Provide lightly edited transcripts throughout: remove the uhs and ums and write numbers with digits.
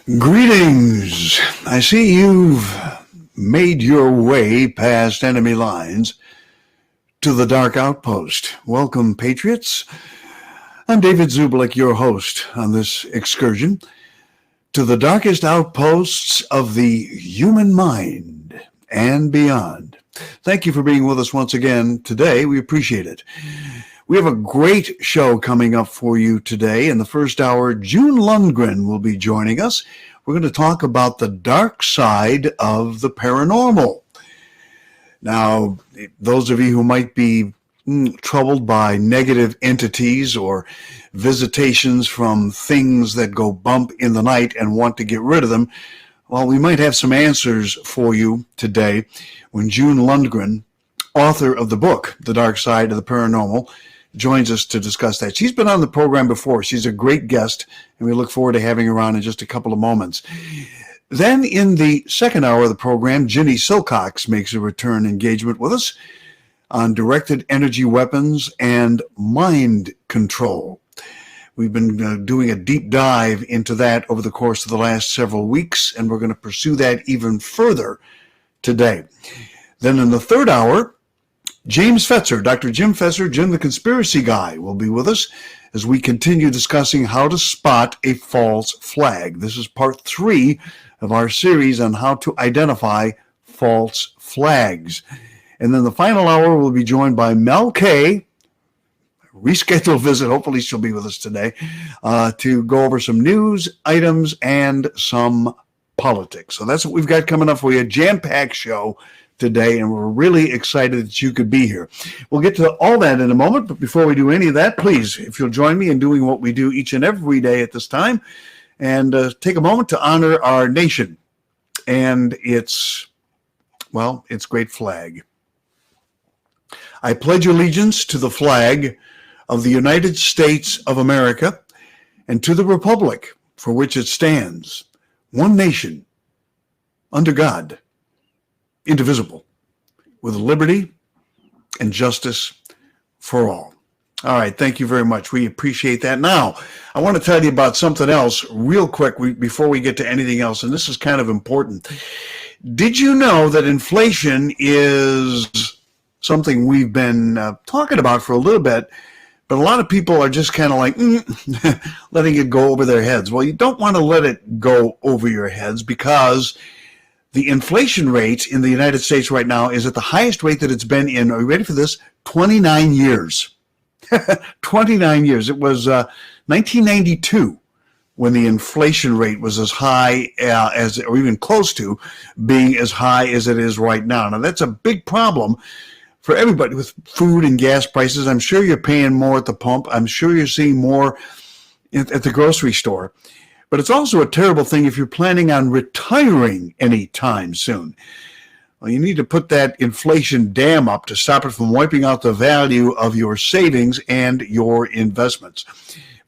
Greetings. I see you've made your way past enemy lines to the Dark Outpost. Welcome, Patriots. I'm David Zublik, your host on this excursion to the darkest outposts of the human mind and beyond. Thank you for being with us once again today. We appreciate it. We have a great show coming up for you today. In the first hour, June Lundgren will be joining us. We're going to talk about the dark side of the paranormal. Now, those of you who might be troubled by negative entities or visitations from things that go bump in the night and want to get rid of them, well, we might have some answers for you today when June Lundgren, author of the book, The Dark Side of the Paranormal, joins us to discuss that. She's been on the program before. She's a great guest, and we look forward to having her on in just a couple of moments. Then in the second hour of the program, Ginny Silcox makes a return engagement with us on directed energy weapons and mind control. We've been doing a deep dive into that over the course of the last several weeks, and we're going to pursue that even further today. Then in the third hour, James Fetzer, Dr. Jim Fetzer, Jim the Conspiracy Guy, will be with us as we continue discussing how to spot a false flag. This is part 3 of our series on how to identify false flags. And then the final hour will be joined by Mel Kay, rescheduled visit, hopefully she'll be with us today, to go over some news items and some politics. So that's what we've got coming up for you, a jam-packed show today, and we're really excited that you could be here. We'll get to all that in a moment, but before we do any of that, please, if you'll join me in doing what we do each and every day at this time, and take a moment to honor our nation and its great flag. I pledge allegiance to the flag of the United States of America and to the republic for which it stands, one nation, under God, indivisible, with liberty and justice for all. All right, thank you very much. We appreciate that. Now, I want to tell you about something else real quick before we get to anything else, and this is kind of important. Did you know that inflation is something we've been talking about for a little bit, but a lot of people are just kind of like letting it go over their heads? Well, you don't want to let it go over your heads because the inflation rate in the United States right now is at the highest rate that it's been in, are you ready for this, 29 years. 29 years. It was 1992 when the inflation rate was as high as, or even close to being as high as it is right now. Now, that's a big problem for everybody with food and gas prices. I'm sure you're paying more at the pump. I'm sure you're seeing more at the grocery store. But it's also a terrible thing if you're planning on retiring anytime soon. Well, you need to put that inflation dam up to stop it from wiping out the value of your savings and your investments.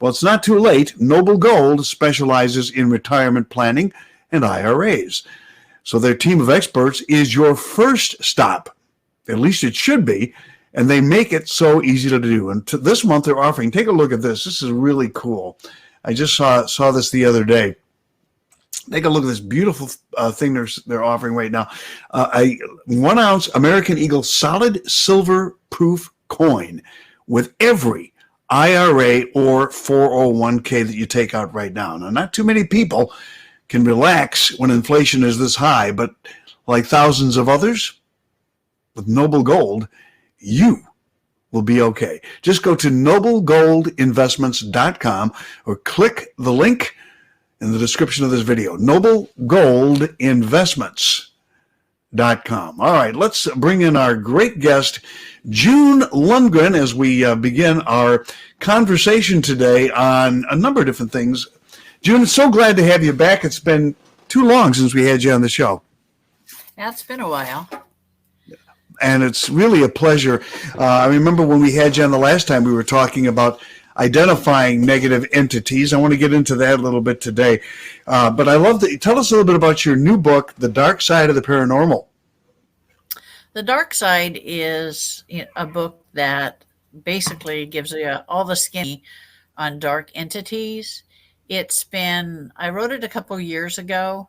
Well, it's not too late. Noble Gold specializes in retirement planning and IRAs. So their team of experts is your first stop. At least it should be. And they make it so easy to do. And this month they're offering, take a look at this. This is really cool. I just saw this the other day. Take a look at this beautiful thing they're offering right now. A 1 ounce American Eagle solid silver proof coin with every IRA or 401k that you take out right now. Now, not too many people can relax when inflation is this high, but like thousands of others, with Noble Gold, you will be okay. Just go to noblegoldinvestments.com or click the link in the description of this video, noblegoldinvestments.com. All right, let's bring in our great guest, June Lundgren, as we begin our conversation today on a number of different things. June, so glad to have you back. It's been too long since we had you on the show. Yeah, it's been a while. And it's really a pleasure. I remember when we had you on the last time, we were talking about identifying negative entities. I want to get into that a little bit today. But I love that. Tell us a little bit about your new book, The Dark Side of the Paranormal. The Dark Side is a book that basically gives you all the skinny on dark entities I wrote it a couple years ago,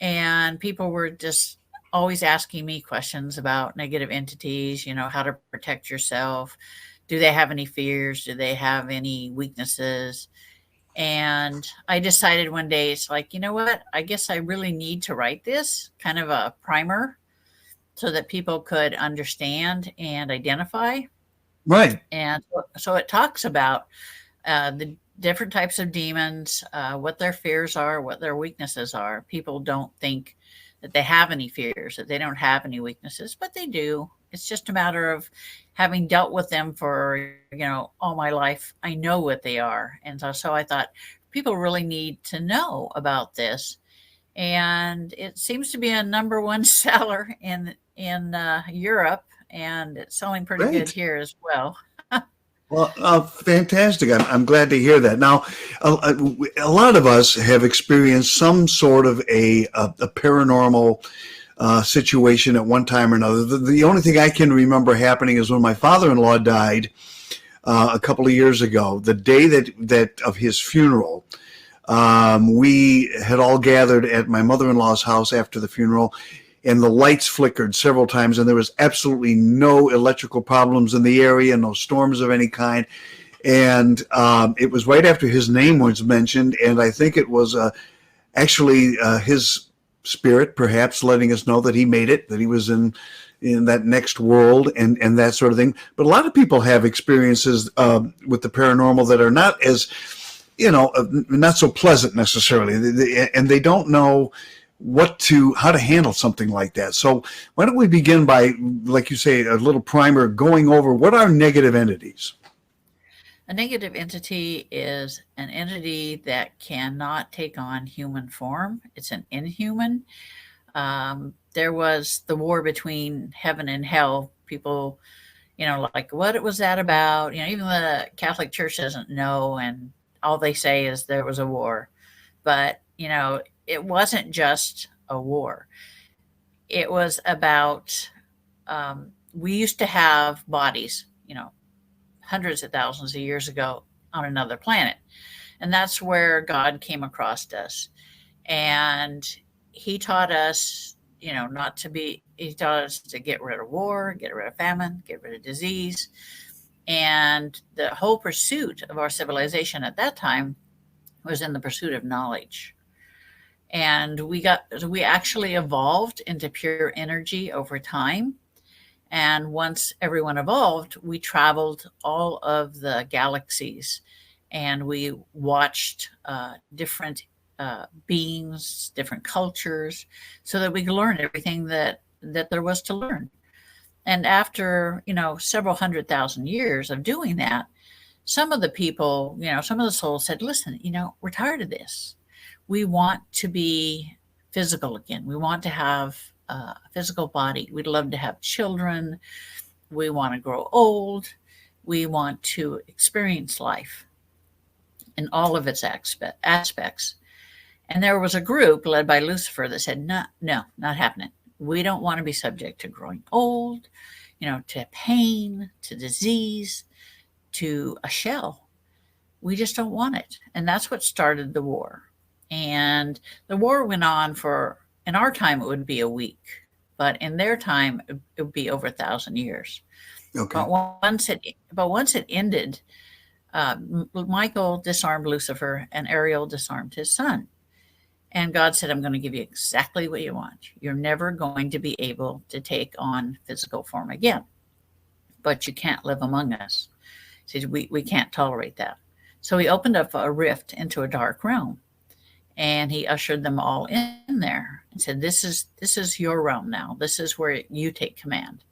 and people were just always asking me questions about negative entities, how to protect yourself. Do they have any fears? Do they have any weaknesses? And I decided one day, it's like, you know what? I guess I really need to write this kind of a primer so that people could understand and identify. Right. And so it talks about the different types of demons, what their fears are, what their weaknesses are. People don't think that they have any fears, that they don't have any weaknesses, but they do. It's just a matter of having dealt with them for, all my life. I know what they are. And so I thought people really need to know about this. And it seems to be a number one seller in Europe, and it's selling pretty good Great. here as well. Well, fantastic. I'm glad to hear that. Now, a lot of us have experienced some sort of a paranormal situation at one time or another. The only thing I can remember happening is when my father-in-law died a couple of years ago. The day that of his funeral, we had all gathered at my mother-in-law's house after the funeral, and the lights flickered several times, and there was absolutely no electrical problems in the area, no storms of any kind. And it was right after his name was mentioned, and I think it was actually his spirit perhaps letting us know that he made it, that he was in that next world, and that sort of thing. But a lot of people have experiences with the paranormal that are not as, not so pleasant necessarily, and they don't know how to handle something like that. So why don't we begin by, like you say, a little primer going over what are negative entities? A negative entity is an entity that cannot take on human form. It's an inhuman. There was the war between heaven and hell. People, like, what was that about? Even the Catholic Church doesn't know, and all they say is there was a war. But, it wasn't just a war. It was about, we used to have bodies, hundreds of thousands of years ago on another planet. And that's where God came across us. And he taught us, he taught us to get rid of war, get rid of famine, get rid of disease. And the whole pursuit of our civilization at that time was in the pursuit of knowledge. And we actually evolved into pure energy over time. And once everyone evolved, we traveled all of the galaxies, and we watched different beings, different cultures, so that we could learn everything that there was to learn. And after, several 100,000 years of doing that, some of the people, some of the souls said, listen, we're tired of this. We want to be physical again. We want to have a physical body. We'd love to have children. We want to grow old. We want to experience life in all of its aspects. And there was a group led by Lucifer that said, no, not happening. We don't want to be subject to growing old, to pain, to disease, to a shell. We just don't want it. And that's what started the war. And the war went on in our time, it would be a week, but in their time, it would be over 1,000 years. Okay. But once it ended, Michael disarmed Lucifer and Ariel disarmed his son. And God said, I'm going to give you exactly what you want. You're never going to be able to take on physical form again, but you can't live among us. He said, we can't tolerate that. So he opened up a rift into a dark realm, and he ushered them all in there and said, this is your realm now. This is where you take command.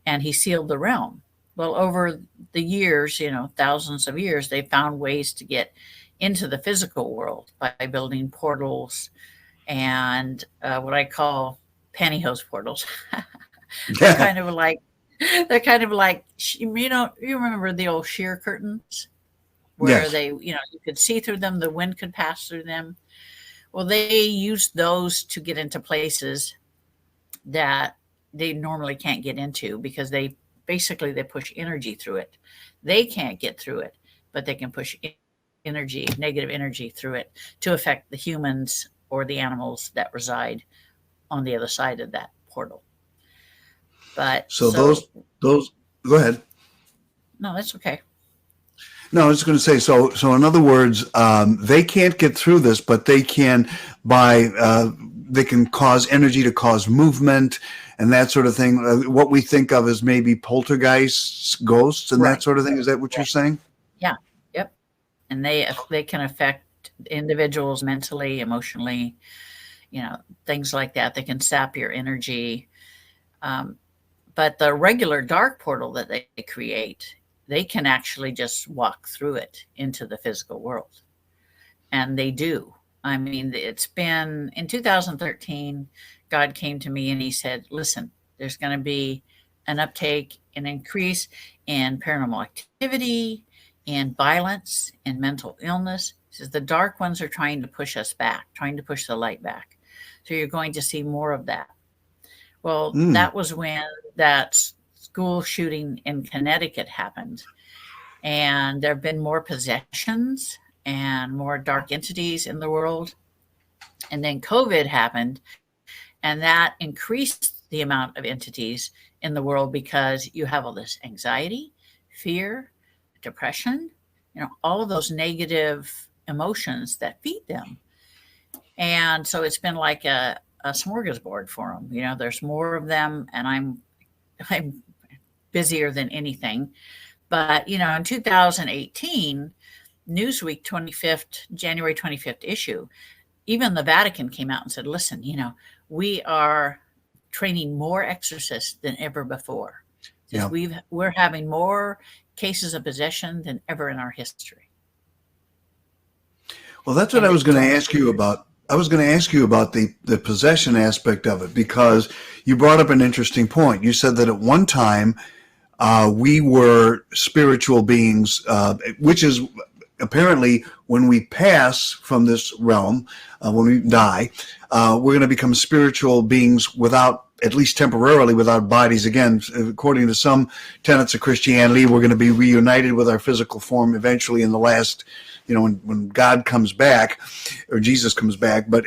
And he sealed the realm. Well, over the years, thousands of years, they found ways to get into the physical world by building portals and what I call pantyhose portals. they're kind of like they're kind of like, you remember the old sheer curtains where Yes. they, you could see through them, the wind could pass through them. Well, they used those to get into places that they normally can't get into because they push energy through it. They can't get through it, but they can push energy, negative energy through it to affect the humans or the animals that reside on the other side of that portal. But So so those go ahead. no, that's okay. No, I was going to say, so in other words, they can't get through this, but they can they can cause energy to cause movement and that sort of thing. What we think of as maybe poltergeists, ghosts, and that Right. sort of thing. Is that what you're Right. saying? Yeah. Yep. And they can affect individuals mentally, emotionally, things like that. They can sap your energy. Um, but the regular dark portal that they create, they can actually just walk through it into the physical world. And they do. I mean, it's been in 2013, God came to me and he said, listen, there's going to be an uptake, an increase in paranormal activity, in violence, in mental illness. He says the dark ones are trying to push us back, trying to push the light back. So you're going to see more of that. Well, Mm. that was when that school shooting in Connecticut happened. And there have been more possessions and more dark entities in the world. And then COVID happened, and that increased the amount of entities in the world because you have all this anxiety, fear, depression, all of those negative emotions that feed them. And so it's been like a smorgasbord for them. There's more of them, and I'm busier than anything. But in 2018, Newsweek 25th, January 25th issue, even the Vatican came out and said, listen, we are training more exorcists than ever before. Says Yeah. we're having more cases of possession than ever in our history. Well, that's what And I was it's going to only ask you about. I was going to ask you about the possession aspect of it because you brought up an interesting point. You said that at one time we were spiritual beings, which is apparently when we pass from this realm, when we die, we're going to become spiritual beings without, at least temporarily, without bodies. Again, according to some tenets of Christianity, we're going to be reunited with our physical form eventually in the last, when God comes back or Jesus comes back, but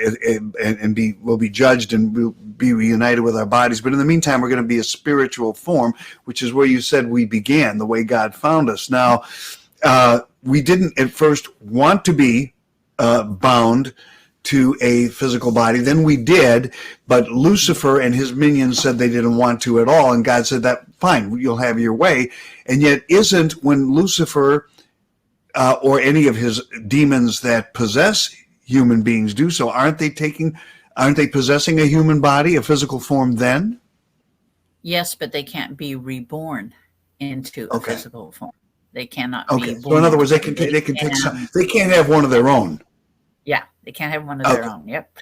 we'll be judged and we'll be reunited with our bodies. But in the meantime, we're going to be a spiritual form, which is where you said we began, the way God found us. Now, we didn't at first want to be bound to a physical body. Then we did, but Lucifer and his minions said they didn't want to at all. And God said that, fine, you'll have your way. And yet isn't when Lucifer or any of his demons that possess human beings do so, aren't they possessing a human body, a physical form then? yes, but they can't be reborn into a Okay. physical form. They cannot Okay. be So in born other words, into they it. can They take some, can, they can't have one of their own. yeah, they can't have one of their Okay. own. Yep.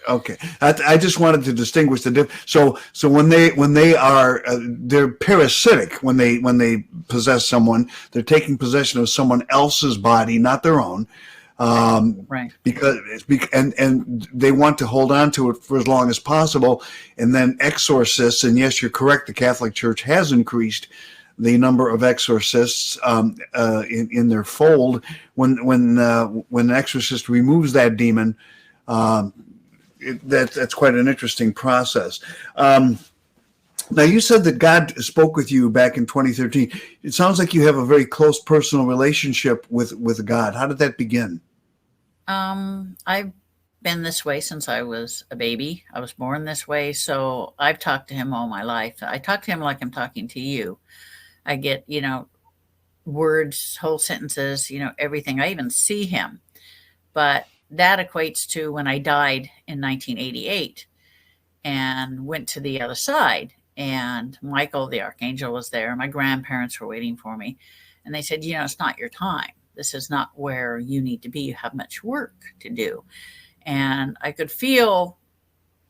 Okay, I just wanted to distinguish the difference. So when they are they're parasitic when they possess someone, they're taking possession of someone else's body, not their own, Right. um, Right. because and they want to hold on to it for as long as possible. And then exorcists, and yes, you're correct. The Catholic Church has increased the number of exorcists in their fold. When an exorcist removes that demon. Um, that's quite an interesting process. Now, you said that God spoke with you back in 2013. It sounds like you have a very close personal relationship with God. How did that begin? I've been this way since I was a baby. I was born this way, so I've talked to him all my life. I talk to him like I'm talking to you. I get, words, whole sentences, everything. I even see him. But that equates to when I died in 1988 and went to the other side. And Michael, the archangel, was there. My grandparents were waiting for me. And they said, it's not your time. This is not where you need to be. You have much work to do. And I could feel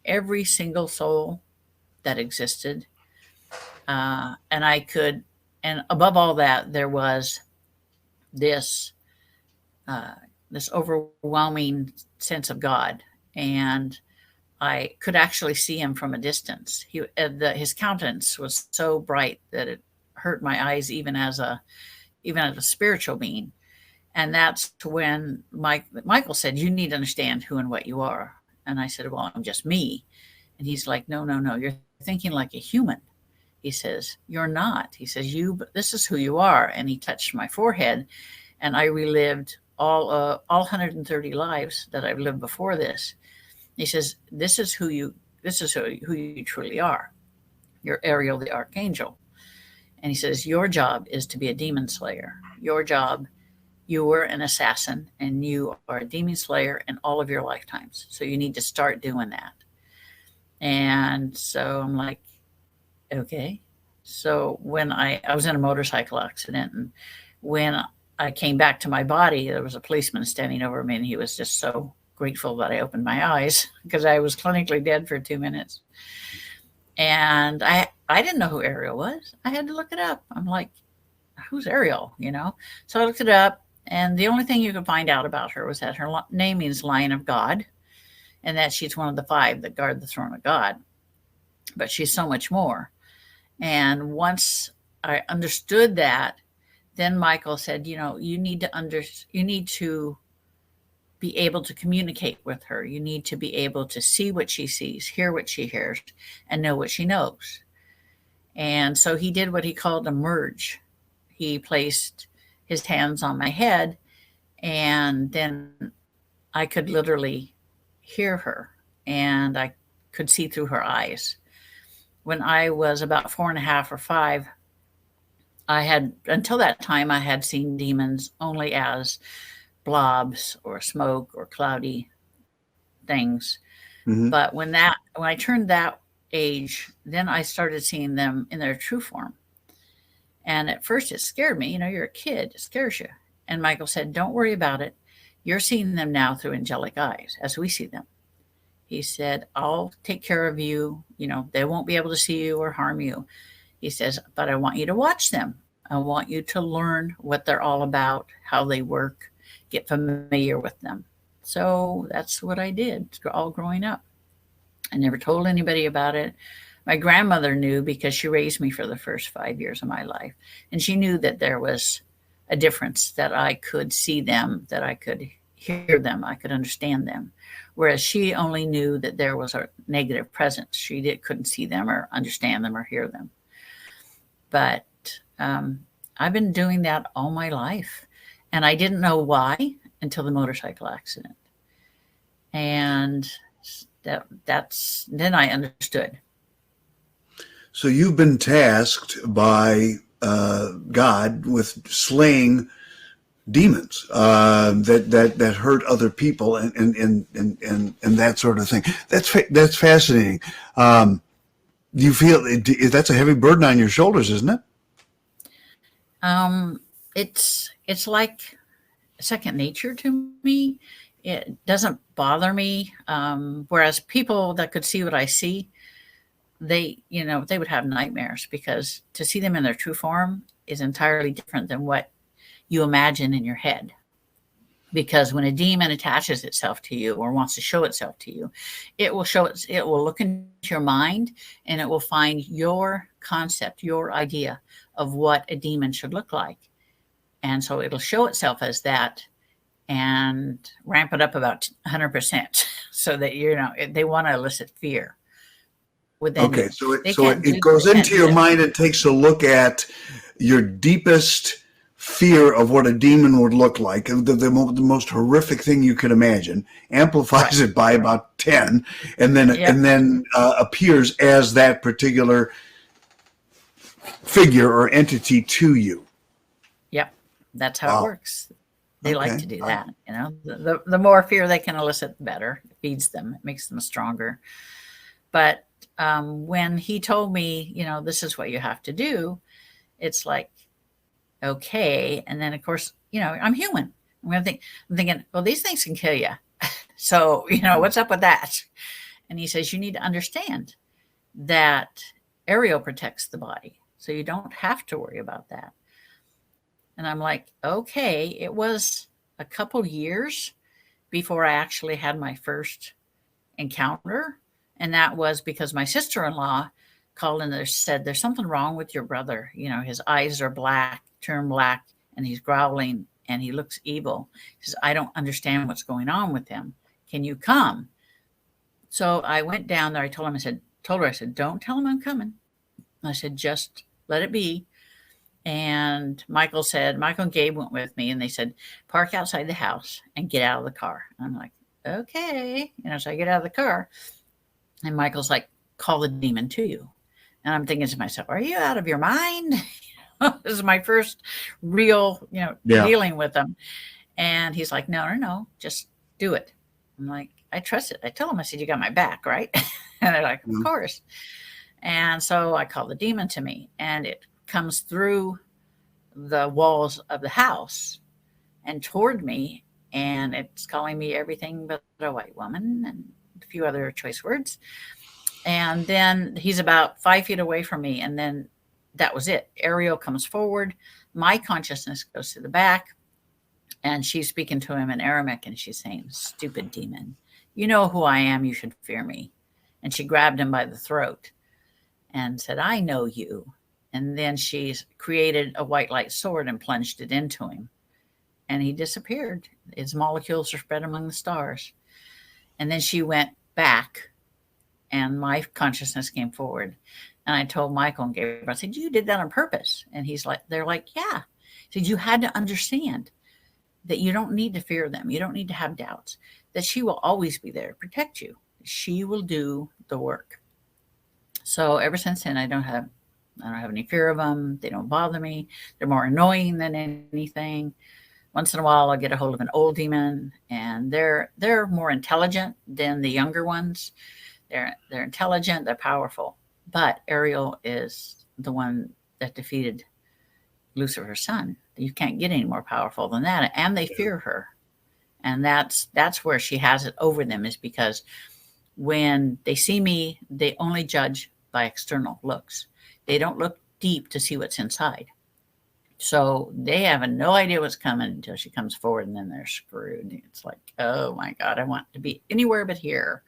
every single soul that existed. And above all that, there was this uh, this overwhelming sense of God, and I could actually see him from a distance. His countenance was so bright that it hurt my eyes, even as a spiritual being. And that's when Michael said, you need to understand who and what you are. And I said, well, I'm just me. And he's like, no, no, no, you're thinking like a human. He says, you're not. He says, this is who you are. And he touched my forehead, and I relived all 130 lives that I've lived before this. He says, this is who you truly are. You're Ariel the Archangel. And he says, your job is to be a demon slayer. Your job, you were an assassin, and you are a demon slayer in all of your lifetimes. So you need to start doing that. And so I'm like, okay. So when I was in a motorcycle accident, and when I came back to my body, there was a policeman standing over me, and he was just so grateful that I opened my eyes, because I was clinically dead for 2 minutes. And I didn't know who Ariel was. I had to look it up. I'm like, who's Ariel? So I looked it up, and the only thing you could find out about her was that her name means Lion of God, and that she's one of the 5 that guard the throne of God. But she's so much more. And once I understood that, then Michael said, you need to be able to communicate with her. You need to be able to see what she sees, hear what she hears, and know what she knows. And so he did what he called a merge. He placed his hands on my head, and then I could literally hear her, and I could see through her eyes. When I was about 4.5 or 5, until that time, I had seen demons only as blobs or smoke or cloudy things. Mm-hmm. But when I turned that age, then I started seeing them in their true form. And at first it scared me. You're a kid, it scares you. And Michael said, don't worry about it. You're seeing them now through angelic eyes as we see them. He said, I'll take care of you. They won't be able to see you or harm you. He says, but I want you to watch them. I want you to learn what they're all about, how they work, get familiar with them. So that's what I did all growing up. I never told anybody about it. My grandmother knew, because she raised me for the first 5 years of my life. And she knew that there was a difference, that I could see them, that I could hear them, I could understand them. Whereas she only knew that there was a negative presence. She couldn't see them or understand them or hear them. But I've been doing that all my life. And I didn't know why until the motorcycle accident. And then I understood. So you've been tasked by God with slaying demons that hurt other people and that sort of thing. That's fascinating. Do you feel that's a heavy burden on your shoulders, isn't it? It's like second nature to me. It doesn't bother me. Whereas people that could see what I see, they would have nightmares, because to see them in their true form is entirely different than what you imagine in your head. Because when a demon attaches itself to you or wants to show itself to you, it will look into your mind, and it will find your concept, your idea of what a demon should look like. And so it'll show itself as that and ramp it up about 100% so that, they want to elicit fear. Okay, so it goes into your mind and takes a look at your deepest fear of what a demon would look like, the most horrific thing you can imagine, amplifies it by about 10, and then appears as that particular figure or entity to you. Yep, that's how it works. They like to do that. The more fear they can elicit, the better. It feeds them. It makes them stronger. But when he told me, this is what you have to do, it's like, okay. And then, of course, I'm human. I'm thinking, well, these things can kill you. So, what's up with that? And he says, you need to understand that Ariel protects the body. So you don't have to worry about that. And I'm like, okay. It was a couple years before I actually had my first encounter. And that was because my sister-in-law called and there's something wrong with your brother. His eyes are black, turn black, and he's growling and he looks evil. He says, I don't understand what's going on with him. Can you come? So I went down there. I told her, I said, don't tell him I'm coming. I said, just let it be. And Michael and Gabe went with me, and they said, park outside the house and get out of the car. And I'm like, okay. So I get out of the car, and Michael's like, call the demon to you. And I'm thinking to myself, are you out of your mind? This is my first real, dealing with him. And he's like, no, just do it. I'm like, I trust it. I told him, I said, you got my back, right? And they're like, of course. And so I call the demon to me, and it comes through the walls of the house and toward me, and it's calling me everything but a white woman and a few other choice words. And then he's about 5 feet away from me, and then that was it. Ariel comes forward. My consciousness goes to the back, and she's speaking to him in Aramaic, and she's saying, stupid demon, you know who I am. You should fear me. And she grabbed him by the throat and said, I know you. And then she created a white light sword and plunged it into him. And he disappeared. His molecules are spread among the stars. And then she went back, and my consciousness came forward. And I told Michael and Gabriel, I said, you did that on purpose. And they're like, yeah. He said, you had to understand that you don't need to fear them. You don't need to have doubts, that she will always be there to protect you. She will do the work. So ever since then, I don't have any fear of them. They don't bother me. They're more annoying than anything. Once in a while, I'll get a hold of an old demon, and they're more intelligent than the younger ones. They're intelligent. They're powerful. But Ariel is the one that defeated Lucifer's son. You can't get any more powerful than that, and they fear her. And that's where she has it over them, is because when they see me, they only judge by external looks. They don't look deep to see what's inside. So they have no idea what's coming until she comes forward, and then they're screwed. It's like, oh my God, I want to be anywhere but here.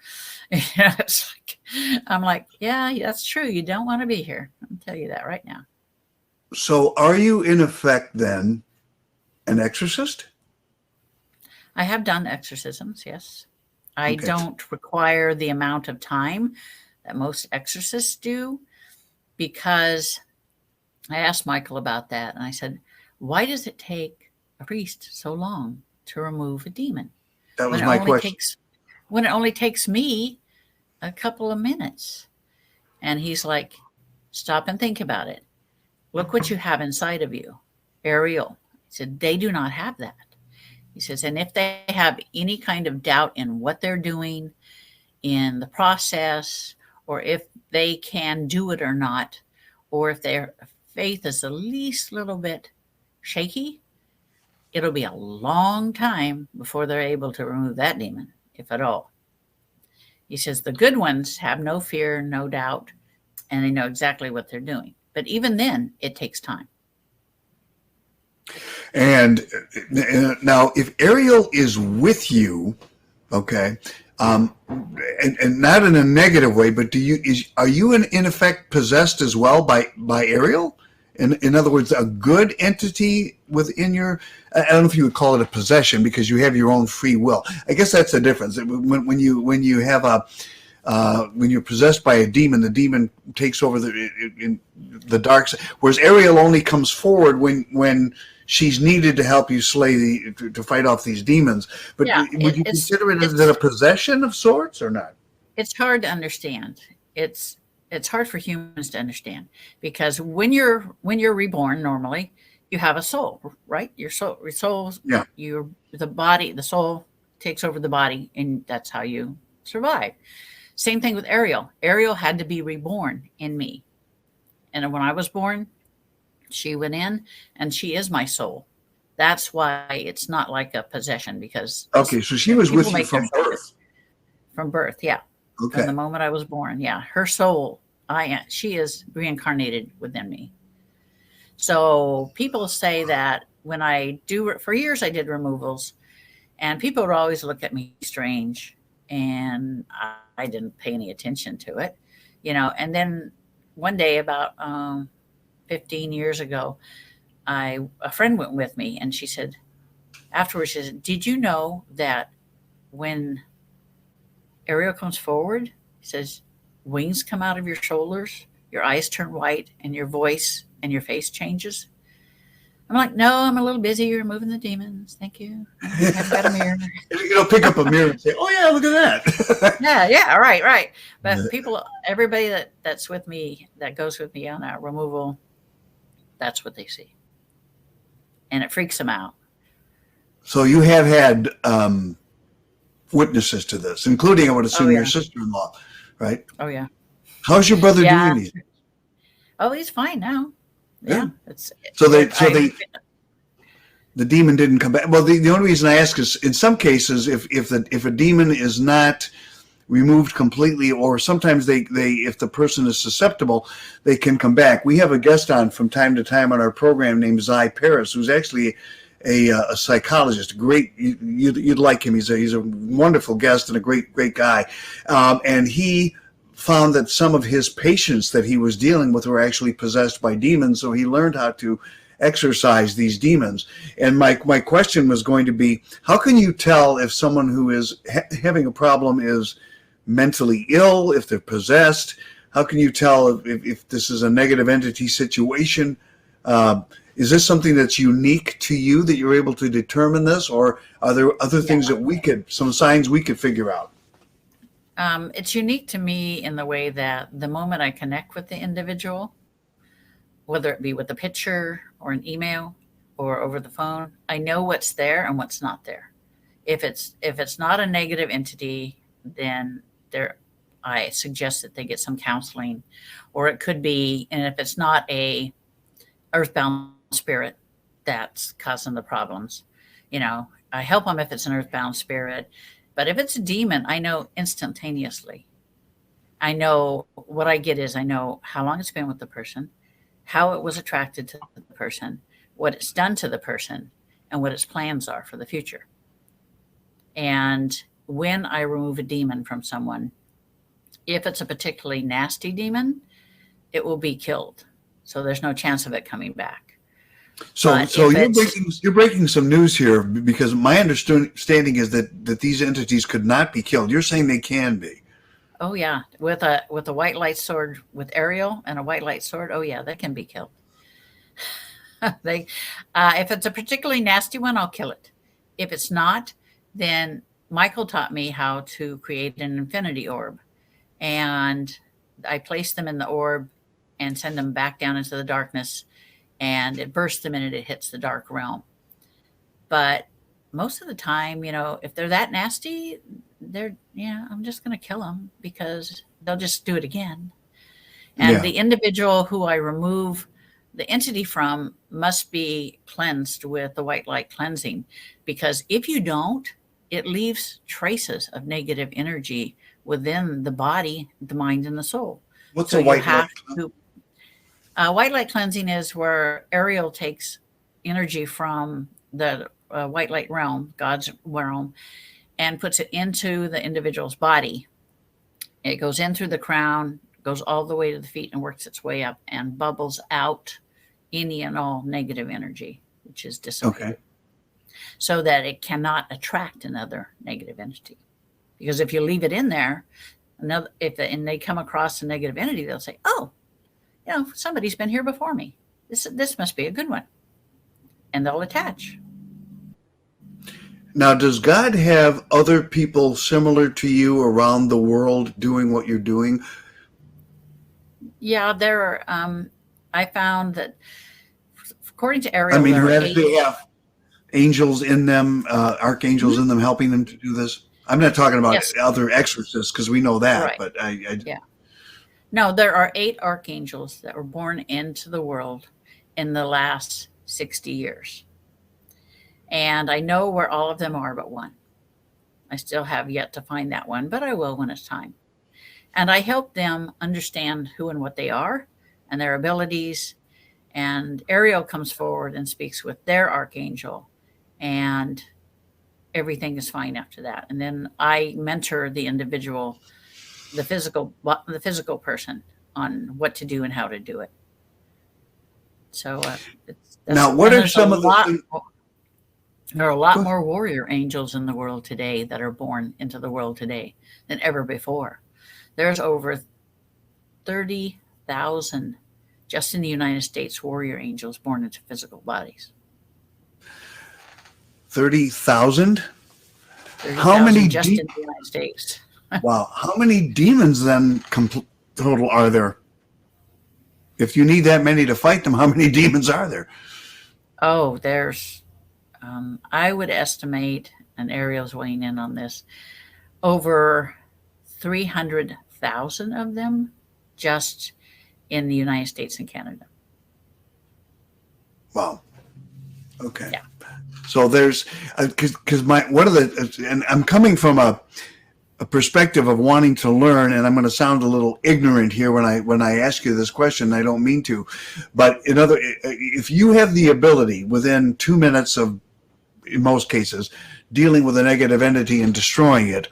I'm like, yeah, that's true. You don't want to be here. I'll tell you that right now. So are you in effect then an exorcist? I have done exorcisms, yes. I don't require the amount of time that most exorcists do, because I asked Michael about that, and I said, why does it take a priest so long to remove a demon? That was my question. When it only takes me a couple of minutes. And he's like, stop and think about it. Look what you have inside of you. Ariel. He said, they do not have that. He says, and if they have any kind of doubt in what they're doing, in the process, or if they can do it or not, or if their faith is the least little bit shaky, it'll be a long time before they're able to remove that demon, if at all. He says the good ones have no fear, no doubt, and they know exactly what they're doing. But even then, it takes time. And now, if Ariel is with you, okay, and not in a negative way, but are you in effect possessed as well by Ariel? In other words, a good entity within your, I don't know if you would call it a possession, because you have your own free will. I guess that's the difference. When you have when you're possessed by a demon, the demon takes over in the dark side, whereas Ariel only comes forward when she's needed to help you slay to fight off these demons. But yeah, would you consider it as a possession of sorts or not? It's hard to understand. It's hard for humans to understand, because when you're reborn, normally you have a soul, right? Your soul, yeah. The soul takes over the body, and that's how you survive. Same thing with Ariel. Ariel had to be reborn in me. And when I was born, she went in, and she is my soul. That's why it's not like a possession, because okay, so she was with you from birth. From birth, yeah. Okay. From the moment I was born, yeah. Her soul, she is reincarnated within me. So people say that when I do, for years I did removals, and people would always look at me strange, and I didn't pay any attention to it, And then one day, about 15 years ago, a friend went with me, and she said, afterwards, she said, "Did you know that when Ariel comes forward," he says, "wings come out of your shoulders, your eyes turn white, and your voice and your face changes?" I'm like, "No, I'm a little busy removing the demons. Thank you. I've got a mirror." Pick up a mirror and say, "Oh yeah, look at that." Yeah, yeah, right, right. But people, everybody that's with me, that goes with me on that removal, that's what they see, and it freaks them out. So you have had witnesses to this, including, I would Oh assume, your yeah, sister-in-law, right? oh yeah, How's your brother yeah. doing these? Oh, he's fine now. Yeah, Good. it's So it. I the demon didn't come back. Well, the only reason I ask is, in some cases, if a demon is not removed completely, or sometimes they if the person is susceptible, they can come back. We have a guest on from time to time on our program named Zy Paris, who's actually a psychologist. Great, you'd like him. He's a wonderful guest and a great guy, and he found that some of his patients that he was dealing with were actually possessed by demons. So he learned how to exorcise these demons. And my question was going to be, how can you tell if someone who is having a problem is mentally ill, if they're possessed? How can you tell if this is a negative entity situation? Is this something that's unique to you, that you're able to determine this, or are there other things that some signs we could figure out? It's unique to me in the way that the moment I connect with the individual, whether it be with a picture or an email or over the phone, I know what's there and what's not there. If it's not a negative entity, then I suggest that they get some counseling, or it could be, and if it's not a earthbound spirit that's causing the problems, I help them if it's an earthbound spirit. But if it's a demon, I know instantaneously. I know what I get is I know how long it's been with the person, how it was attracted to the person, what it's done to the person, and what its plans are for the future. And when I remove a demon from someone, if it's a particularly nasty demon, it will be killed. So there's no chance of it coming back. So But if you're breaking some news here, because my understanding is that these entities could not be killed. You're saying they can be. oh yeah, with a white light sword, with Ariel and a white light sword, oh yeah, they can be killed. They, if it's a particularly nasty one, I'll kill it. If it's not, then Michael taught me how to create an infinity orb, and I place them in the orb and send them back down into the darkness, and it bursts the minute it hits the dark realm. But most of the time, if they're that nasty, I'm just going to kill them because they'll just do it again. And Yeah. the individual who I remove the entity from must be cleansed with the white light cleansing, because if you don't, it leaves traces of negative energy within the body, the mind, and the soul. What's So a you white light? have to. White light cleansing is where Ariel takes energy from the white light realm, God's realm, and puts it into the individual's body. It goes in through the crown, goes all the way to the feet, and works its way up and bubbles out any and all negative energy, which is dissipated, Okay. so that it cannot attract another negative entity. Because if you leave it in there, and they come across a negative entity, they'll say, "Oh, somebody's been here before me. This must be a good one," and they'll attach. Now, does God have other people similar to you around the world doing what you're doing? Yeah, there are. I found that according to I Ariel, mean, there who are actually 8. have angels in them, archangels Mhm. in them, helping them to do this? I'm not talking about Yes, other exorcists, because we know that, right. but Yeah. No, there are 8 archangels that were born into the world in the last 60 years. And I know where all of them are but one. I still have yet to find that one, but I will when it's time. And I help them understand who and what they are and their abilities. And Ariel comes forward and speaks with their archangel, and everything is fine after that. And then I mentor the individual, the physical person, on what to do and how to do it. So now, what and are there's a some of the lot. things? There are a lot Good. more warrior angels in the world today that are born into the world today than ever before. There's over 30,000 just in the United States warrior angels born into physical bodies. 30,000? How 30,000 many just in the United States. wow, how many demons then total are there? If you need that many to fight them, how many demons are there? Oh, I would estimate, and Ariel's weighing in on this, over 300,000 of them just in the United States and Canada. Wow. Okay. Yeah. So there's because my one of the and I'm coming from a perspective of wanting to learn, and I'm going to sound a little ignorant here when I ask you this question. I don't mean to, but if you have the ability within 2 minutes of, in most cases, dealing with a negative entity and destroying it,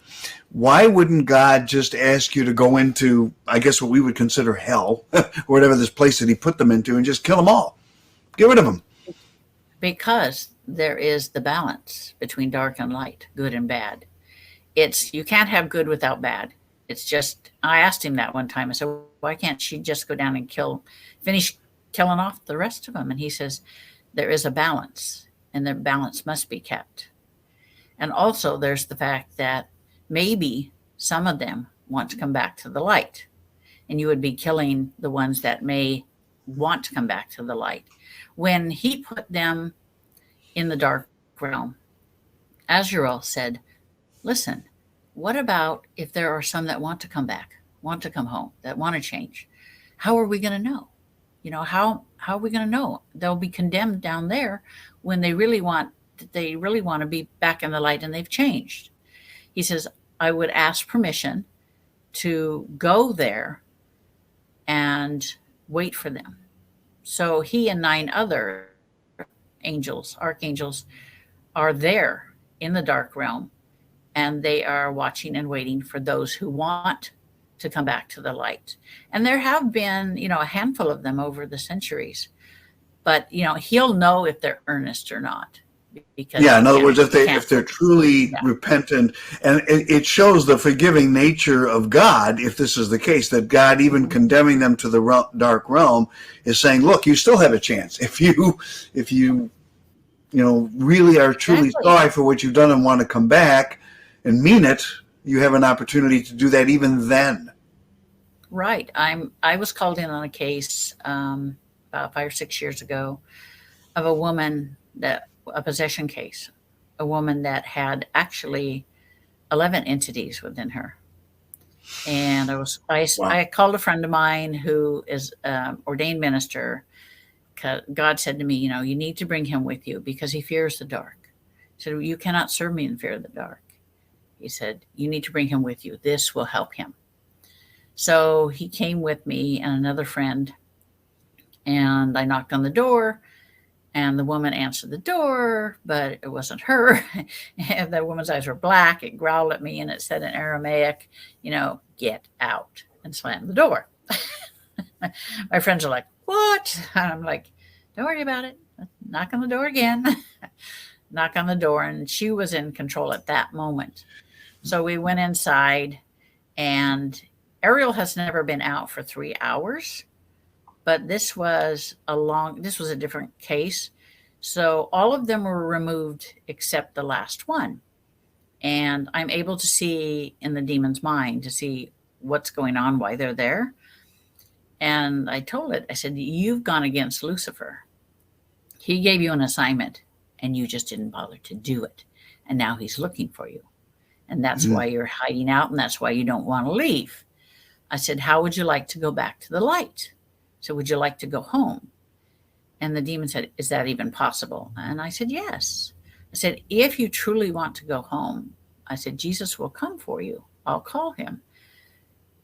why wouldn't God just ask you to go into, I guess, what we would consider hell, or whatever this place that He put them into, and just kill them all, get rid of them? Because there is the balance between dark and light, good and bad. You can't have good without bad. It's just, I asked him that one time. I said, why can't she just go down and finish killing off the rest of them? And he says, there is a balance, and the balance must be kept. And also, there's the fact that maybe some of them want to come back to the light, and you would be killing the ones that may want to come back to the light. When he put them in the dark realm, Azrael said, listen, what about if there are some that want to come back, want to come home, that want to change? How are we going to know? How are we going to know? They'll be condemned down there when they really want to be back in the light and they've changed. He says, I would ask permission to go there and wait for them. So he and 9 other archangels, are there in the dark realm, and they are watching and waiting for those who want to come back to the light. And there have been, a handful of them over the centuries. But, he'll know if they're earnest or not. Because yeah, in other words, if they're truly repentant, and it shows the forgiving nature of God, if this is the case, that God, even condemning them to the dark realm, is saying, look, you still have a chance. If you really are truly sorry for what you've done and want to come back and mean it, you have an opportunity to do that even then. Right. I was called in on a case about 5 or 6 years ago of a woman a possession case, a woman that had actually 11 entities within her. And I called a friend of mine who is ordained minister. God said to me, you need to bring him with you because he fears the dark. He said, you cannot serve me in fear of the dark. He said, you need to bring him with you. This will help him. So he came with me and another friend, and I knocked on the door. And the woman answered the door, but it wasn't her. And the woman's eyes were black. It growled at me, and it said in Aramaic, get out, and slammed the door. My friends are like, what? And I'm like, don't worry about it. Knock on the door again. Knock on the door. And she was in control at that moment. So we went inside, and Ariel has never been out for 3 hours. But this was a different case. So all of them were removed except the last one. And I'm able to see in the demon's mind to see what's going on, why they're there. And I told it, I said, you've gone against Lucifer. He gave you an assignment and you just didn't bother to do it. And now he's looking for you. And that's why you're hiding out, and that's why you don't want to leave. I said, how would you like to go back to the light? So would you like to go home? And the demon said, is that even possible? And I said, yes. I said, if you truly want to go home, I said, Jesus will come for you. I'll call him.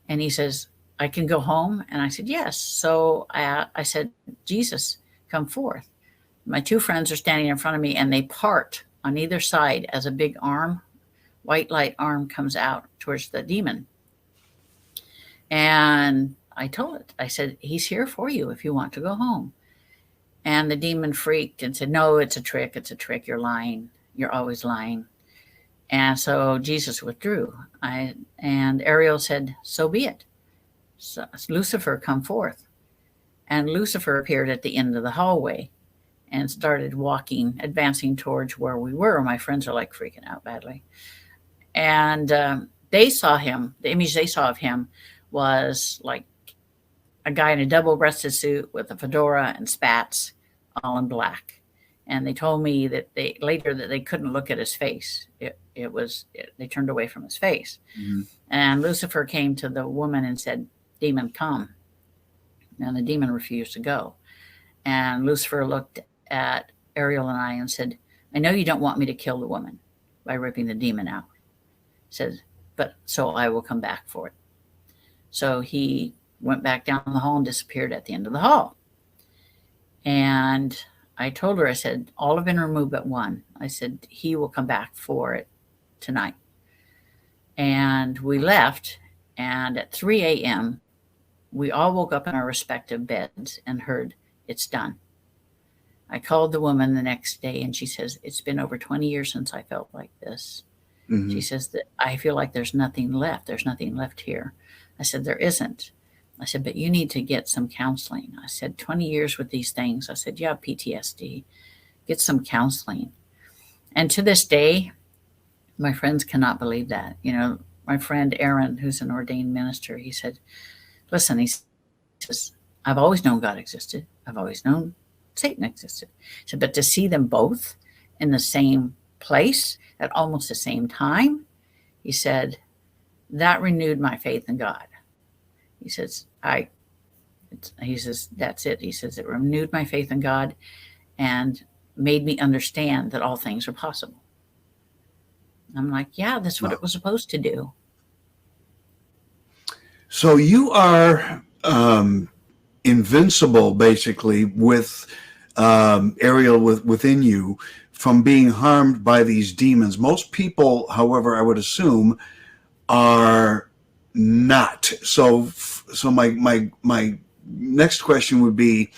And he says, I can go home? And I said, yes. So I said, Jesus, come forth. My 2 friends are standing in front of me, and they part on either side as a big arm, white light arm comes out towards the demon. And I told it, I said, he's here for you if you want to go home. And the demon freaked and said, no, it's a trick. You're lying. You're always lying. And so Jesus withdrew. And Ariel said, so be it. So Lucifer, come forth. And Lucifer appeared at the end of the hallway and started walking, advancing towards where we were. My friends are like freaking out badly. And they saw him. The image they saw of him was like a guy in a double-breasted suit with a fedora and spats, all in black. And they told me that they couldn't look at his face. They turned away from his face. Mm-hmm. And Lucifer came to the woman and said, "Demon, come." And the demon refused to go. And Lucifer looked at Ariel and I and said, "I know you don't want me to kill the woman by ripping the demon out." He said, "But so I will come back for it." So he went back down the hall and disappeared at the end of the hall. And I told her, I said, all have been removed but one. I said, he will come back for it tonight. And we left. And at 3 a.m., we all woke up in our respective beds and heard, "It's done." I called the woman the next day and she says, "It's been over 20 years since I felt like this." Mm-hmm. She says that I feel like there's nothing left. There's nothing left here. I said, "There isn't." I said, "But you need to get some counseling." I said, 20 years with these things. I said, "You have PTSD. Get some counseling." And to this day, my friends cannot believe that. You know, my friend Aaron, who's an ordained minister, he said, "Listen," he says, "I've always known God existed. I've always known Satan existed." He said, "But to see them both in the same place at almost the same time," he said, "that renewed my faith in God." He says, he says, "That's it." He says, "It renewed my faith in God and made me understand that all things are possible." I'm like, yeah, that's what it was supposed to do. So you are invincible, basically, with Ariel within you from being harmed by these demons. Most people, however, I would assume, are not. So my next question would be,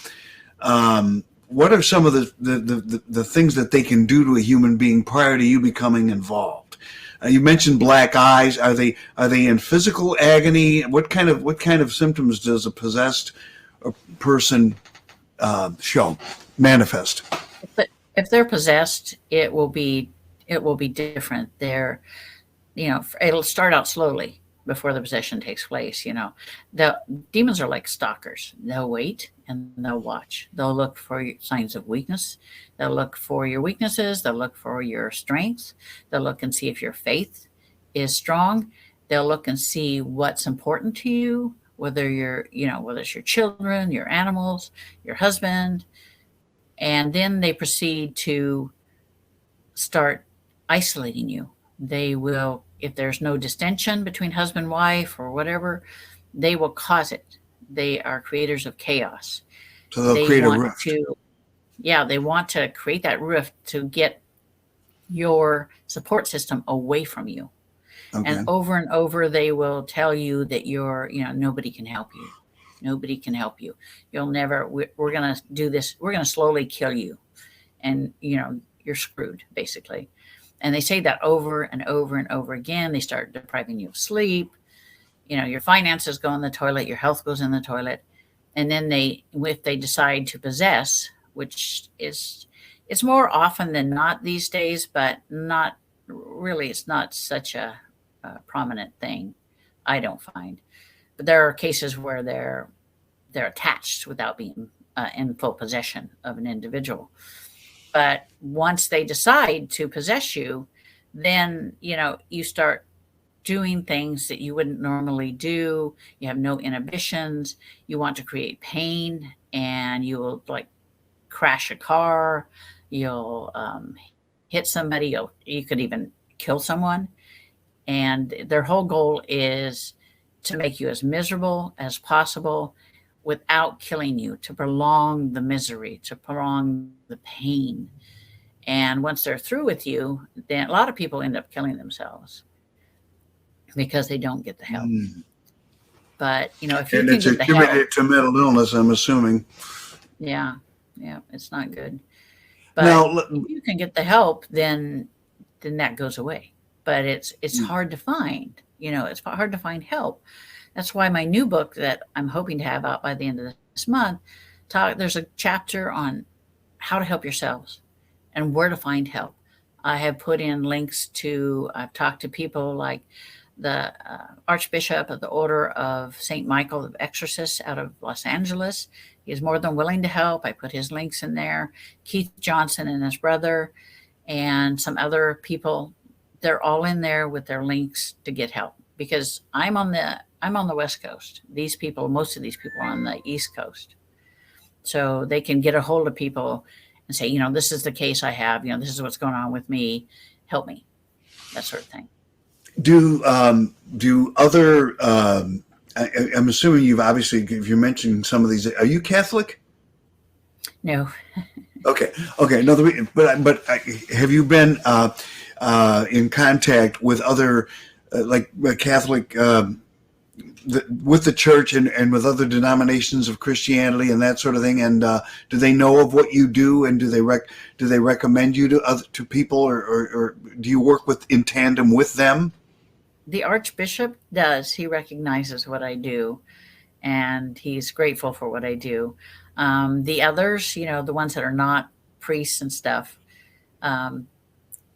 what are some of the things that they can do to a human being prior to you becoming involved? You mentioned black eyes. Are they in physical agony? What kind of symptoms does a possessed person manifest? If they're possessed, it will be different. It'll start out slowly before the possession takes place. The demons are like stalkers. They'll wait and they'll watch. They'll look for signs of weakness. They'll look for your weaknesses. They'll look for your strengths. They'll look and see if your faith is strong. They'll look and see what's important to you, whether it's your children, your animals, your husband. And then they proceed to start isolating you. They will, if there's no distension between husband and wife or whatever, they will cause it. They are creators of chaos. So they'll create a rift. They want to create that rift to get your support system away from you. Okay. And over, they will tell you that nobody can help you. Nobody can help you. You'll never, we're going to do this. We're going to slowly kill you. And, you're screwed, basically. And they say that over and over and over again. They start depriving you of sleep. Your finances go in the toilet. Your health goes in the toilet. And then if they decide to possess, which it's more often than not these days, but not really, it's not such a prominent thing, I don't find. But there are cases where they're attached without being in full possession of an individual. But once they decide to possess you, then, you start doing things that you wouldn't normally do. You have no inhibitions. You want to create pain, and you will crash a car. You'll hit somebody. You could even kill someone. And their whole goal is to make you as miserable as possible without killing you, to prolong the misery, to prolong the pain. And once they're through with you, then a lot of people end up killing themselves because they don't get the help. But, if you can get the help. And it's attributed to mental illness, I'm assuming. Yeah, it's not good. But Now, if you can get the help, then that goes away. But it's hard to find. It's hard to find help. That's why my new book that I'm hoping to have out by the end of this month, there's a chapter on how to help yourselves and where to find help. I have put in links I've talked to people like the Archbishop of the Order of St. Michael of Exorcists out of Los Angeles. He is more than willing to help. I put his links in there. Keith Johnson and his brother, and some other people. They're all in there with their links to get help, because I'm on the West Coast. Most of these people are on the East Coast. So they can get a hold of people and say, this is the case I have, this is what's going on with me. Help me. That sort of thing. do other? I'm assuming if you mentioned some of these, are you Catholic? No. Okay. No, have you been in contact with other Catholic? With the church and with other denominations of Christianity and that sort of thing, and do they know of what you do, and do they recommend you to people, or do you work in tandem with them? The Archbishop does. He recognizes what I do, and he's grateful for what I do. The others, the ones that are not priests and stuff, um,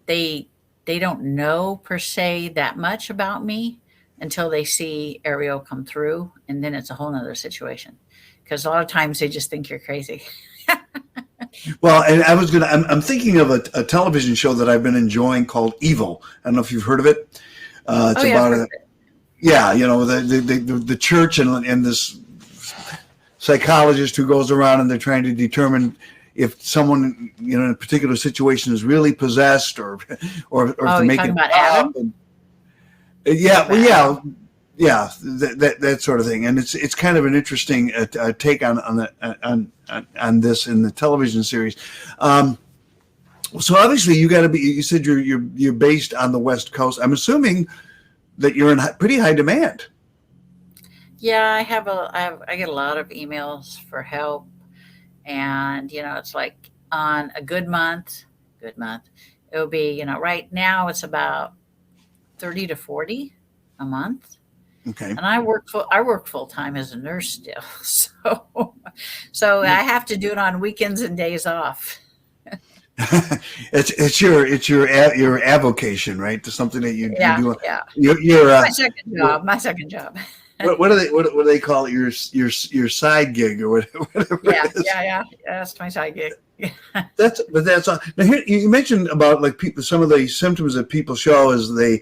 they they don't know per se that much about me until they see Ariel come through, and then it's a whole nother situation. Because a lot of times they just think you're crazy. Well, and I'm thinking of a television show that I've been enjoying called Evil. I don't know if you've heard of it. It's Oh yeah, I've about heard of a, it. yeah, the church and this psychologist who goes around, and they're trying to determine if someone, in a particular situation is really possessed, or if Oh, they're you're making talking it about up. Adam? And, You're talking yeah, well, about Adam? yeah, that sort of thing. And it's kind of an interesting take on this in the television series. Um, so obviously you got to be. You said you're based on the West Coast. I'm assuming that you're in pretty high demand. Yeah, I get a lot of emails for help, and it's like on a good month, it'll be right now it's about 30 to 40 a month. Okay. And I work full time as a nurse still. So I have to do it on weekends and days off. It's your avocation, right? To something that you Yeah, do. yeah. You're It's my second you're job. My second job. what do they call it? Your side gig, or whatever Yeah, it is. yeah, yeah. That's my side gig. That's now. Here you mentioned about people. Some of the symptoms that people show is they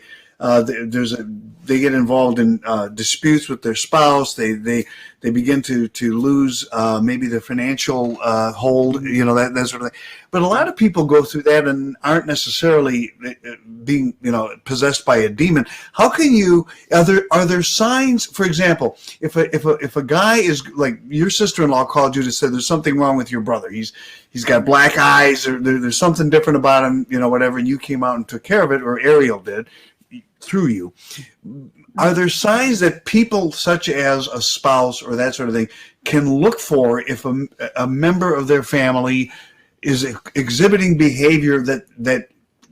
get involved in disputes with their spouse. They begin to lose maybe their financial hold. That sort of thing. But a lot of people go through that and aren't necessarily being possessed by a demon. How can you? Are there signs? For example, if a guy is like your sister-in-law called you to say there's something wrong with your brother. He's got black eyes, or there's something different about him, whatever, and you came out and took care of it, or Ariel did through you. Are there signs that people such as a spouse or that sort of thing can look for if a member of their family is exhibiting behavior that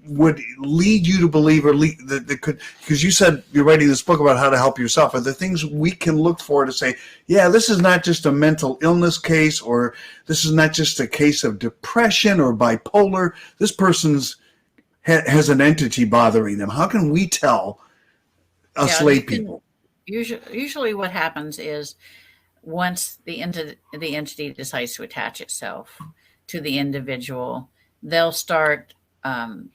would lead you to believe, or that could, because you said you're writing this book about how to help yourself. Are there things we can look for to say, yeah, this is not just a mental illness case, or this is not just a case of depression or bipolar. This person's has an entity bothering them. How can we tell, us Yeah, lay you can. people? Usually, what happens is once the entity decides to attach itself to the individual, they'll start um,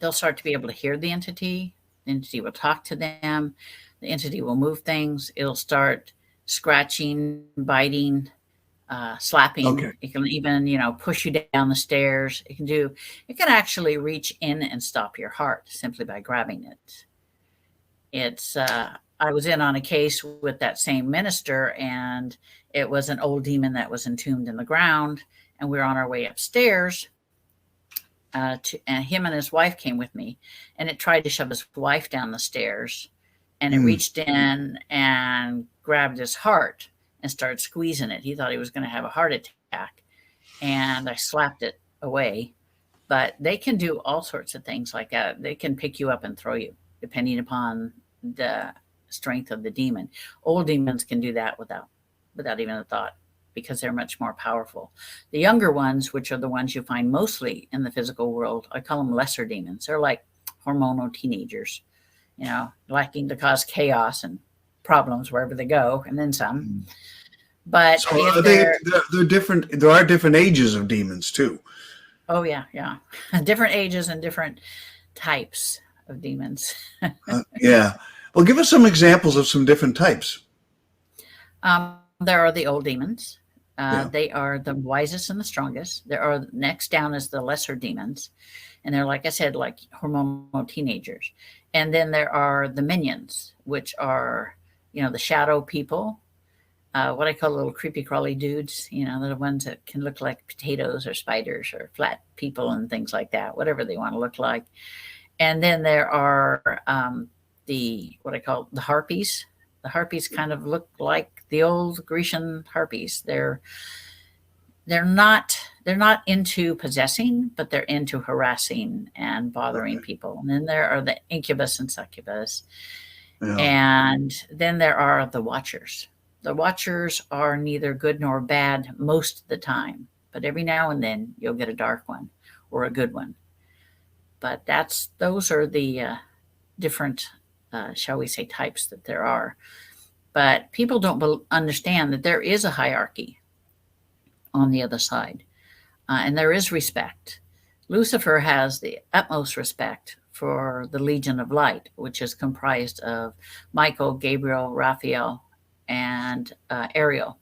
they'll start to be able to hear the entity. The entity will talk to them. The entity will move things. It'll start scratching, biting, slapping. Okay. It can even, push you down the stairs. It can actually reach in and stop your heart simply by grabbing it. I was in on a case with that same minister, and it was an old demon that was entombed in the ground. And we were on our way upstairs, and him and his wife came with me, and it tried to shove his wife down the stairs, and it Mm. reached in and grabbed his heart and started squeezing it. He thought he was going to have a heart attack, and I slapped it away, but they can do all sorts of things like that. They can pick you up and throw you, depending upon the strength of the demon. Old demons can do that without even a thought, because they're much more powerful. The younger ones, which are the ones you find mostly in the physical world, I call them lesser demons. They're like hormonal teenagers, liking to cause chaos and problems wherever they go, and then some. But So if are they're different. There are different ages of demons too. oh yeah, yeah, different ages and different types of demons. Yeah. Well, give us some examples of some different types. There are the old demons. Yeah. They are the wisest and the strongest. There are next down is the lesser demons, and they're, like I said, like hormonal teenagers. And then there are the minions, which are the shadow people, what I call little creepy crawly dudes. They're the ones that can look like potatoes or spiders or flat people and things like that, whatever they want to look like. And then there are the what I call the harpies. The harpies kind of look like the old Grecian harpies. They're not into possessing, but they're into harassing and bothering Okay. people. And then there are the incubus and succubus. Yeah. And then there are the watchers. The watchers are neither good nor bad most of the time, but every now and then you'll get a dark one or a good one. But those are the different, shall we say, types that there are. But people don't understand that there is a hierarchy on the other side, and there is respect. Lucifer has the utmost respect for the Legion of Light, which is comprised of Michael, Gabriel, Raphael, and Ariel.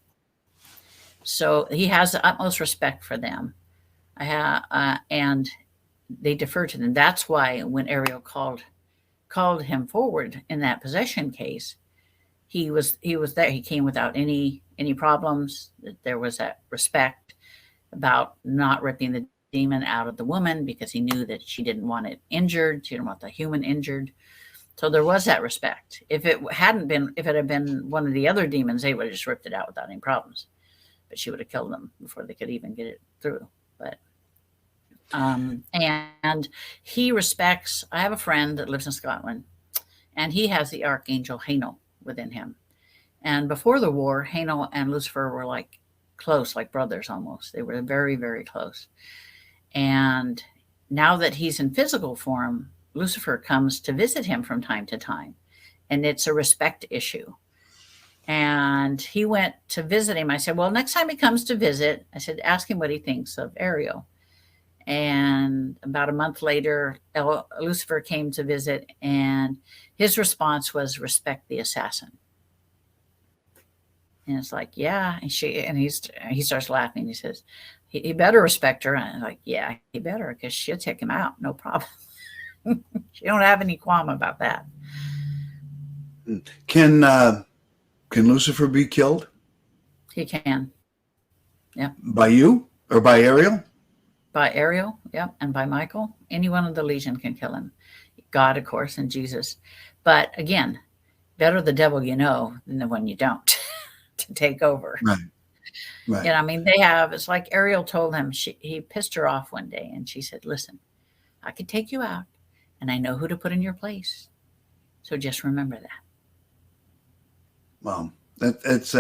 So he has the utmost respect for them, and they defer to them. That's why when Ariel called him forward in that possession case, he was there. He came without any problems. There was that respect about not ripping the demon out of the woman, because he knew that she didn't want it injured. She didn't want the human injured. So there was that respect. If it had been one of the other demons, they would have just ripped it out without any problems. But she would have killed them before they could even get it through. But and he respects. I have a friend that lives in Scotland, and he has the archangel Hanel within him. And before the war, Hanel and Lucifer were like close, like brothers almost. They were very, very close. And now that he's in physical form, Lucifer comes to visit him from time to time, and it's a respect issue. And he went to visit him. I said, well, next time he comes to visit, I said, ask him what he thinks of Ariel. And about a month later, Lucifer came to visit, and his response was, respect the assassin. And it's like, yeah. And he starts laughing. He says, he better respect her. And I'm like, yeah, he better, because she'll take him out. No problem. She don't have any qualm about that. Can Lucifer be killed He can. Yeah. by you or by Ariel? By Ariel. Yeah. And by Michael. Any one of the Legion can kill him. God, of course, and Jesus. But again, better the devil you know than the one you don't to take over. Right. Right. It's like Ariel told him, he pissed her off one day, and she said, listen, I could take you out, and I know who to put in your place. So just remember that. Wow. That's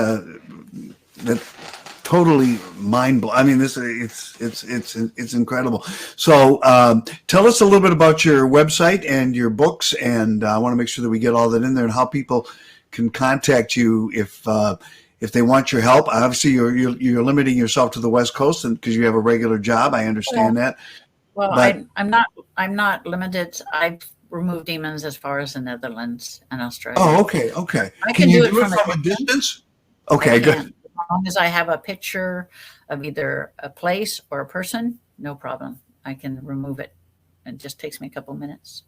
totally mind blowing. I mean, it's incredible. So tell us a little bit about your website and your books, and I want to make sure that we get all that in there, and how people can contact you if they want your help. Obviously, you're limiting yourself to the West Coast, and because you have a regular job, I understand that. Well, But I'm not limited. I've removed demons as far as the Netherlands and Australia. oh, okay. I Can can you do it from a distance? I Okay, good. can. As long as I have a picture of either a place or a person, no problem. I can remove it. It just takes me a couple minutes.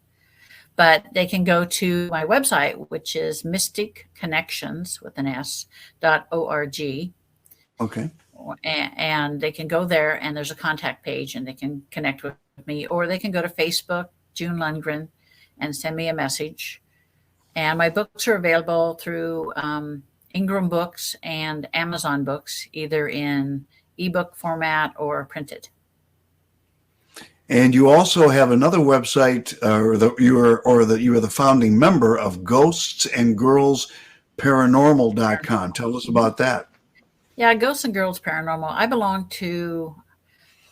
But they can go to my website, which is mysticconnections with an S.org. Okay. And they can go there, and there's a contact page, and they can connect with me, or they can go to Facebook, June Lundgren, and send me a message. And my books are available through Ingram Books and Amazon Books, either in ebook format or printed. And you also have another website, you are the founding member of Ghosts and Girls Paranormal.com. Tell us Mhm. about that. Yeah, Ghosts and Girls Paranormal. I belong to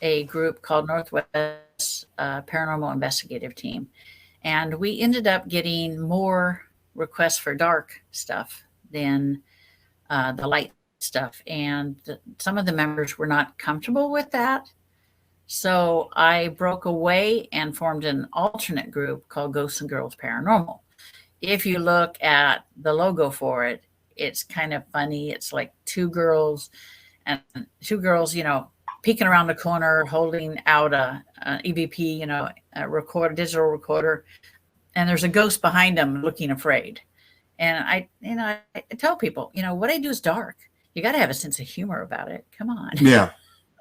a group called Northwest Paranormal Investigative Team. And we ended up getting more requests for dark stuff than the light stuff. And some of the members were not comfortable with that. So I broke away and formed an alternate group called Ghosts and Girls Paranormal. If you look at the logo for it, it's kind of funny. It's like and two girls, peeking around the corner, holding out a EVP, a digital recorder, and there's a ghost behind them looking afraid. And I tell people, what I do is dark. You got to have a sense of humor about it. Come on. Yeah.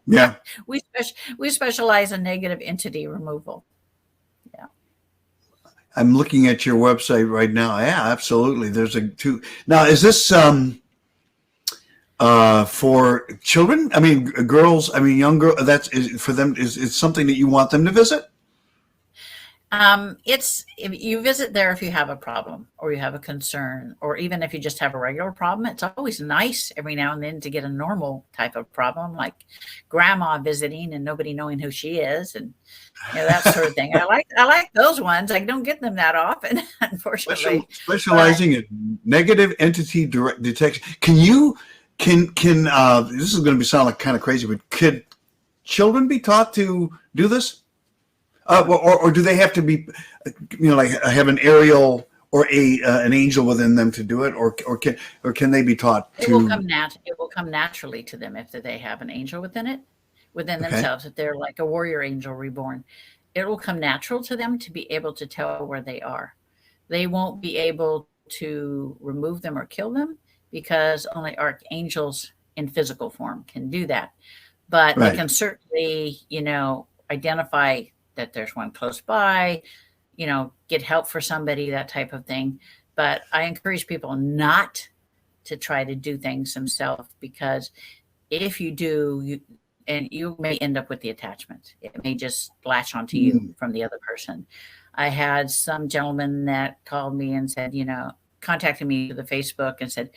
Yeah. We specialize in negative entity removal. Yeah. I'm looking at your website right now. Yeah, absolutely. There's a two. Now, is this for children? I mean, girls. I mean, young girl. That's for them. Is it something that you want them to visit? It's if you visit there if you have a problem or you have a concern, or even if you just have a regular problem. It's always nice every now and then to get a normal type of problem, like grandma visiting and nobody knowing who she is, and that sort of thing. I like those ones. I don't get them that often, unfortunately. But Specializing in negative entity direct detection. Can this is going to be sound like kind of crazy, but could children be taught to do this? Or do they have to be, like have an aerial or an angel within them to do it, or can they be taught it will to? it will come naturally to them if they have an angel within Okay, themselves. If they're like a warrior angel reborn, it will come natural to them to be able to tell where they are. They won't be able to remove them or kill them because only archangels in physical form can do that. But they right, can certainly, identify that there's one close by, get help for somebody, that type of thing. But I encourage people not to try to do things themselves, because if you do, you may end up with the attachment. It may just latch onto you mm, from the other person. I had some gentleman that called me and said, contacted me through the Facebook and said,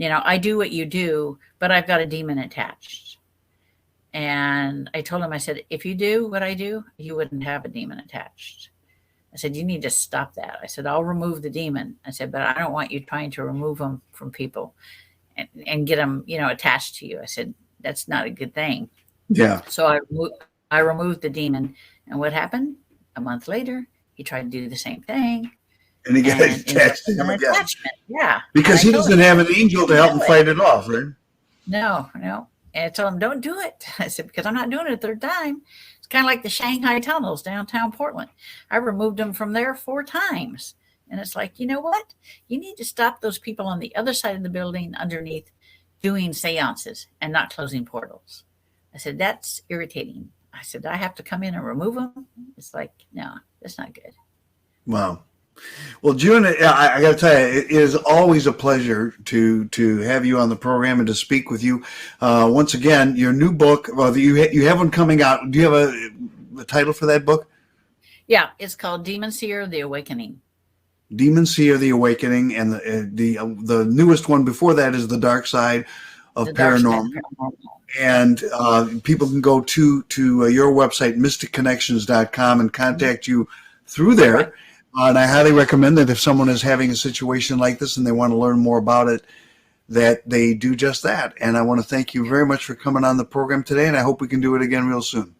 I do what you do, but I've got a demon attached. And I told him, I said, if you do what I do, you wouldn't have a demon attached. I said, you need to stop that. I said, I'll remove the demon. I said, but I don't want you trying to remove them from people and get them, attached to you. I said, that's not a good thing. yeah, So I removed the demon. And what happened? A month later, he tried to do the same thing and he got and ended up attached to with him an again attachment. Yeah. And because I he told him, doesn't have an angel to don't help him do it. fight it off, right? No, no. And I told him, don't do it. I said, because I'm not doing it a third time. It's kind of like the Shanghai tunnels downtown Portland. I removed them from there 4 times. And it's like, you know what? You need to stop those people on the other side of the building underneath doing seances and not closing portals. I said, that's irritating. I said, I have to come in and remove them. It's like, no, that's not good. Wow. Well, June, I got to tell you, it is always a pleasure to have you on the program and to speak with you. Once again, your new book, well, you have one coming out. Do you have a title for that book? Yeah, it's called Demon Seer, The Awakening. Demon Seer: The Awakening, and the newest one before that is The Dark Side of The Dark Side of Paranormal. Paranormal. Yep. And people can go to your website, mysticconnections.com, and contact you through Right. there. And I highly recommend that if someone is having a situation like this and they want to learn more about it, that they do just that. And I want to thank you very much for coming on the program today, and I hope we can do it again real soon.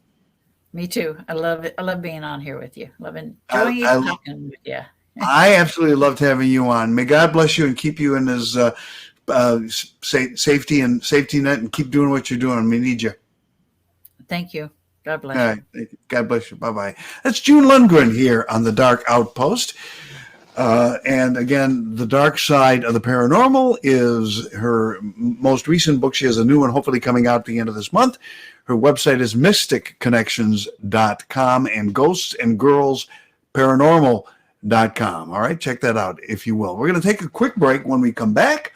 Me too. I love it. I love being on here with you. Love I, enjoying I, talking with you. I absolutely loved having you on. May God bless you and keep you in his safety net, and keep doing what you're doing. We need you. Thank you. God All bless you. right. Thank you. God bless you. Bye-bye. That's June Lundgren here on The Dark Outpost. And again, The Dark Side of the Paranormal is her most recent book. She has a new one hopefully coming out at the end of this month. Her website is mysticconnections.com and Ghosts and Girls Paranormal.com. All right, check that out if you will. We're going to take a quick break. When we come back,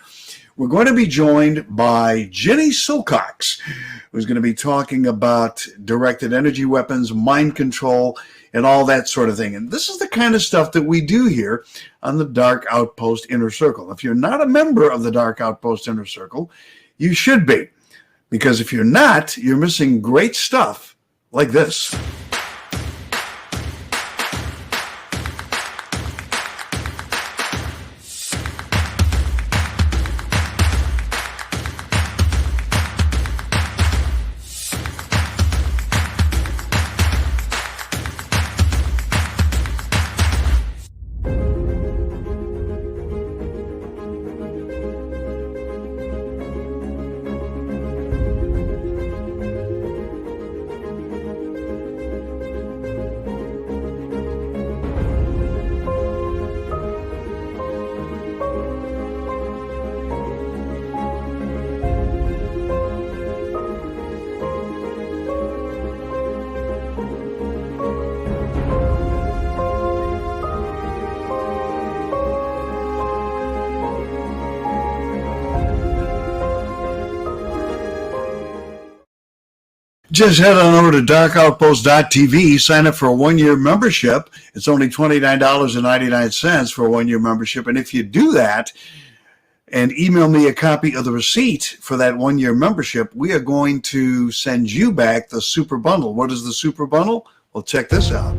we're going to be joined by Jenny Silcox, who's going to be talking about directed energy weapons, mind control, and all that sort of thing. And this is the kind of stuff that we do here on the Dark Outpost Inner Circle. If you're not a member of the Dark Outpost Inner Circle, you should be. Because if you're not, you're missing great stuff like this. Just head on over to darkoutpost.tv, sign up for a one-year membership. It's only $29.99 for a one-year membership. And if you do that and email me a copy of the receipt for that one-year membership, we are going to send you back the super bundle. What is the super bundle? Well, check this out.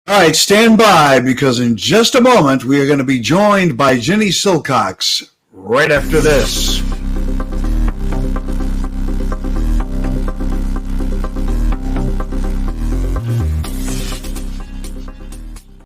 All right, stand by because in just a moment we are going to be joined by Jenny Silcox right after this.